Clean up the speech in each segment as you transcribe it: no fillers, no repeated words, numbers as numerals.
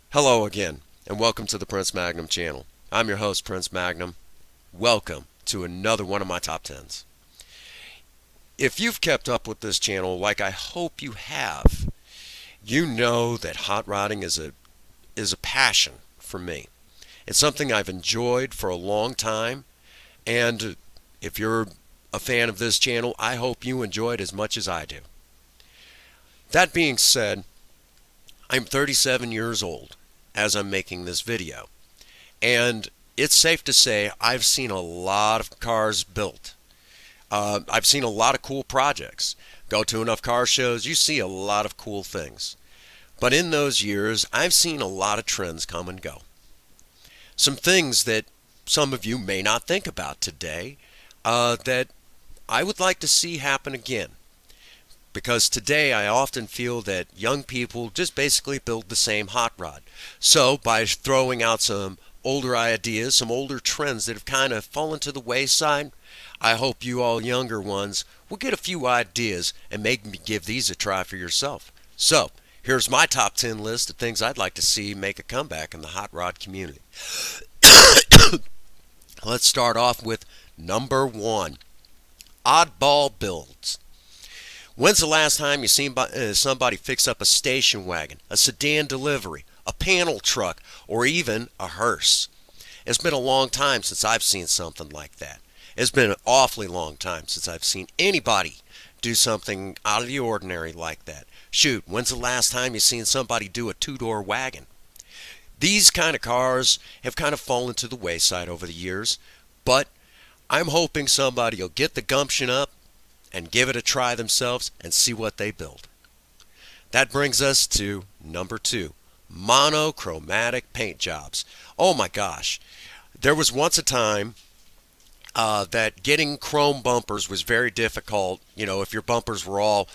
Hello again, and welcome to the Prince Magnum channel. I'm your host, Prince Magnum. Welcome to another one of my top 10s. If you've kept up with this channel like I hope you have, you know that hot rodding is a passion for me. It's something I've enjoyed for a long time, and if you're a fan of this channel, I hope you enjoy it as much as I do. That being said, I'm 37 years old as I'm making this video, and it's safe to say I've seen a lot of cars built. I've seen a lot of cool projects. Go to enough car shows, you see a lot of cool things. But in those years, I've seen a lot of trends come and go. Some things that some of you may not think about today that I would like to see happen again. Because today I often feel that young people just basically build the same hot rod. So by throwing out some older ideas, some older trends that have kind of fallen to the wayside, I hope you all younger ones will get a few ideas and maybe give these a try for yourself. So here's my top 10 list of things I'd like to see make a comeback in the hot rod community. Let's start off with number 1, oddball builds. When's the last time you seen somebody fix up a station wagon, a sedan delivery, a panel truck, or even a hearse? It's been a long time since I've seen something like that. It's been an awfully long time since I've seen anybody do something out of the ordinary like that. Shoot, when's the last time you seen somebody do a two-door wagon? These kind of cars have kind of fallen to the wayside over the years, but I'm hoping somebody will get the gumption up and give it a try themselves and see what they build. That brings us to number 2, mono-chromatic paint jobs. Oh my gosh, there was once a time that getting chrome bumpers was very difficult. You know, if your bumpers were all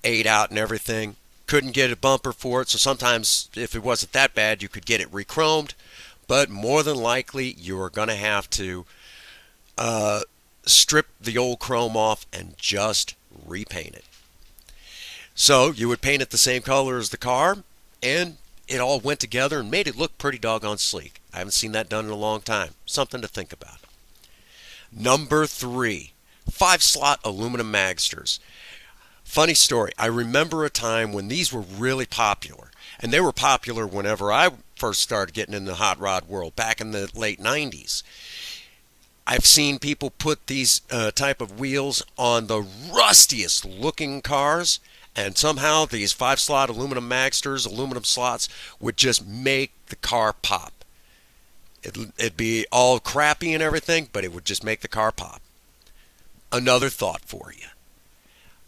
ayed out and everything, couldn't get a bumper for it. So sometimes if it wasn't that bad, you could get it re-chromed, but more than likely you were going to have to strip the old chrome off and just repaint it. So you would paint it the same color as the car, and it all went together and made it look pretty doggone sleek. I haven't seen that done in a long time. Something to think about. Number 3, 5-slot aluminum Magsters. Funny story, I remember a time when these were really popular, and they were popular whenever I first started getting in the hot rod world back in the late 90s. I've seen people put these type of wheels on the rustiest looking cars, and somehow these 5-slot aluminum Magsters, aluminum slots, would just make the car pop. It'd be all crappy and everything, but it would just make the car pop. Another thought for you.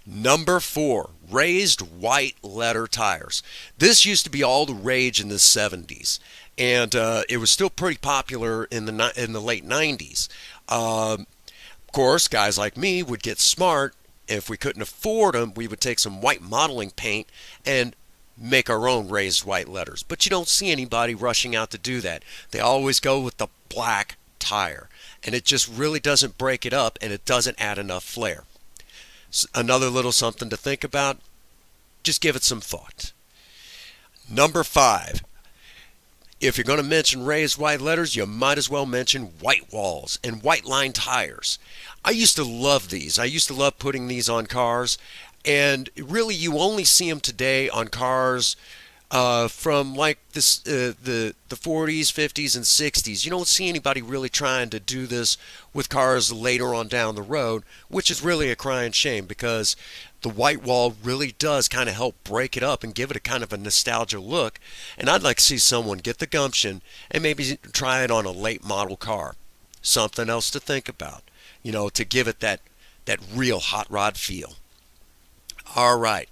Number 4, raised white letter tires. This used to be all the rage in the 70s. And it was still pretty popular in the late 90s. Of course, guys like me would get smart. If we couldn't afford them, we would take some white modeling paint and make our own raised white letters. But you don't see anybody rushing out to do that. They always go with the black tire. And it just really doesn't break it up, and it doesn't add enough flair. Another little something to think about. Just give it some thought. Number 5. If you're going to mention raised white letters, you might as well mention white walls and white line tires. I used to love these. I used to love putting these on cars, and really you only see them today on cars from like this, the 40s, 50s, and 60s. You don't see anybody really trying to do this with cars later on down the road, which is really a crying shame, because the white wall really does kind of help break it up and give it a kind of a nostalgia look. And I'd like to see someone get the gumption and maybe try it on a late model car. Something else to think about, you know, to give it that real hot rod feel. All right,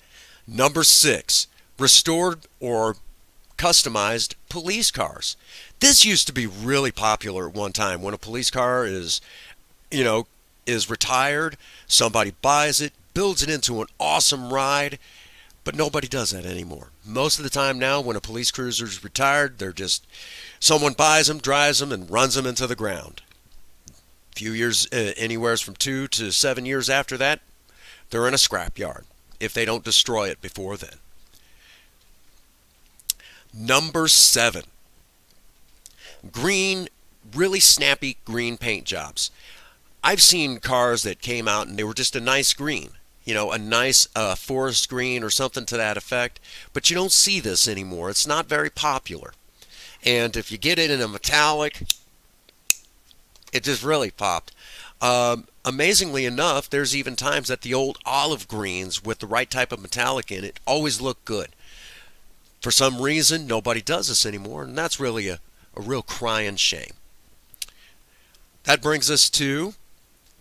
number 6, restored or customized police cars. This used to be really popular at one time. When a police car is retired, somebody buys it, builds it into an awesome ride, but nobody does that anymore. Most of the time now, when a police cruiser's retired, they're just, someone buys them, drives them, and runs them into the ground. A few years, anywhere from 2 to 7 years after that, they're in a scrapyard, if they don't destroy it before then. Number 7. Green, really snappy green paint jobs. I've seen cars that came out and they were just a nice green. You know, a nice forest green or something to that effect. But you don't see this anymore. It's not very popular. And if you get it in a metallic, it just really popped. Amazingly enough, there's even times that the old olive greens with the right type of metallic in it always look good. For some reason, nobody does this anymore, and that's really a real crying shame. That brings us to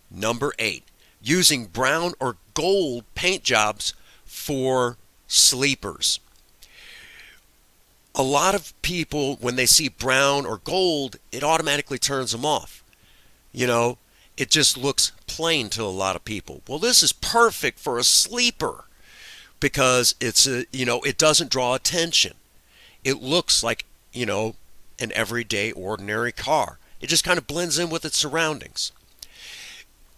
number 8. Using brown or gold paint jobs for sleepers. A lot of people, when they see brown or gold, it automatically turns them off. You know, it just looks plain to a lot of people. Well, this is perfect for a sleeper because it doesn't draw attention. It looks like, an everyday ordinary car. It just kind of blends in with its surroundings,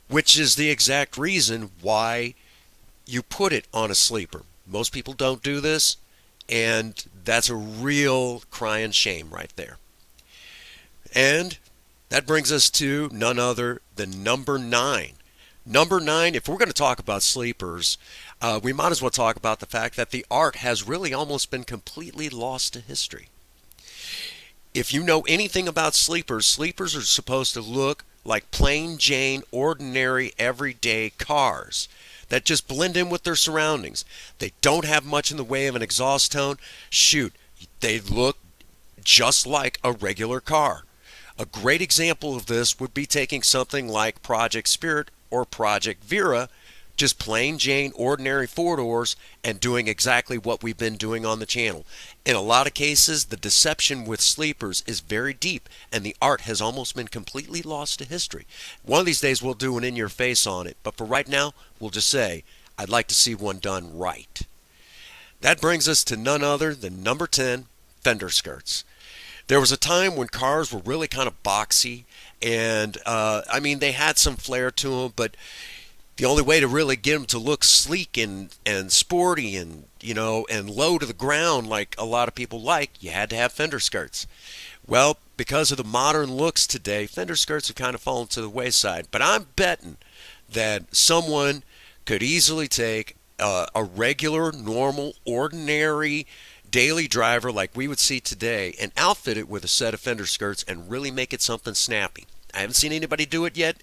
which is the exact reason why you put it on a sleeper. Most people don't do this, and that's a real crying shame right there. And that brings us to none other than number 9. Number 9, if we're going to talk about sleepers, we might as well talk about the fact that the art has really almost been completely lost to history. If you know anything about sleepers, sleepers are supposed to look like plain Jane, ordinary, everyday cars that just blend in with their surroundings. They don't have much in the way of an exhaust tone. Shoot, they look just like a regular car. A great example of this would be taking something like Project Spirit or Project Vera, just plain Jane, ordinary 4-doors, and doing exactly what we've been doing on the channel. In a lot of cases, the deception with sleepers is very deep, and the art has almost been completely lost to history. One of these days, we'll do an in-your-face on it, but for right now, we'll just say, I'd like to see one done right. That brings us to none other than number 10, Fender Skirts. There was a time when cars were really kind of boxy, and they had some flair to them, but the only way to really get them to look sleek and sporty and low to the ground like a lot of people like, you had to have Fender Skirts. Well, because of the modern looks today, Fender Skirts have kind of fallen to the wayside. But I'm betting that someone could easily take a regular, normal, ordinary daily driver like we would see today and outfit it with a set of Fender Skirts and really make it something snappy. I haven't seen anybody do it yet,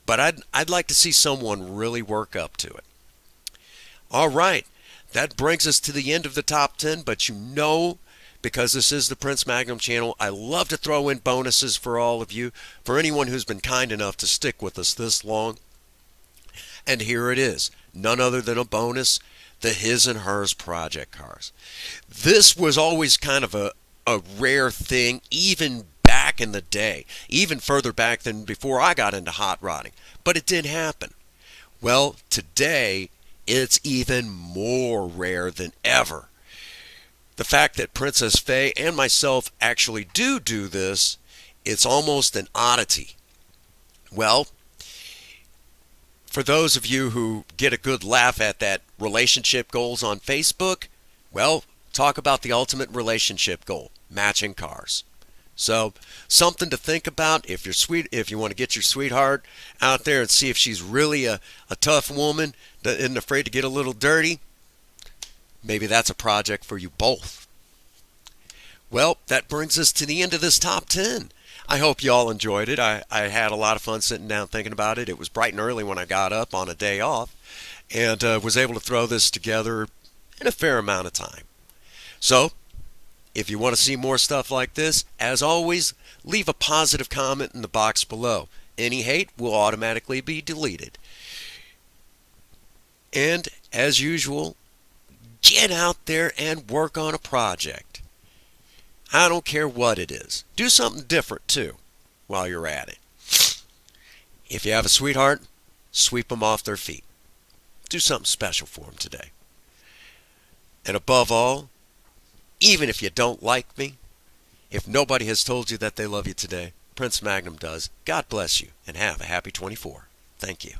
but I'd like to see someone really work up to it. All right, that brings us to the end of the top 10, but because this is the Prince Magnum channel, I love to throw in bonuses for all of you, for anyone who's been kind enough to stick with us this long. And here it is, none other than a bonus, the His and Hers project cars. This was always kind of a rare thing, even back in the day, even further back than before I got into hot rodding, but it did happen. Well, today it's even more rare than ever. The fact that Princess Faye and myself actually do this, it's almost an oddity. Well, for those of you who get a good laugh at that relationship goals on Facebook, well, talk about the ultimate relationship goal, matching cars. So, something to think about if you want to get your sweetheart out there and see if she's really a tough woman that isn't afraid to get a little dirty. Maybe that's a project for you both. Well, that brings us to the end of this top 10. I hope you all enjoyed it. I had a lot of fun sitting down thinking about it. It was bright and early when I got up on a day off and was able to throw this together in a fair amount of time. So, if you want to see more stuff like this, as always, leave a positive comment in the box below. Any hate will automatically be deleted. And, as usual, get out there and work on a project. I don't care what it is. Do something different, too, while you're at it. If you have a sweetheart, sweep them off their feet. Do something special for them today. And above all, even if you don't like me, if nobody has told you that they love you today, Prince Magnum does. God bless you and have a happy 24. Thank you.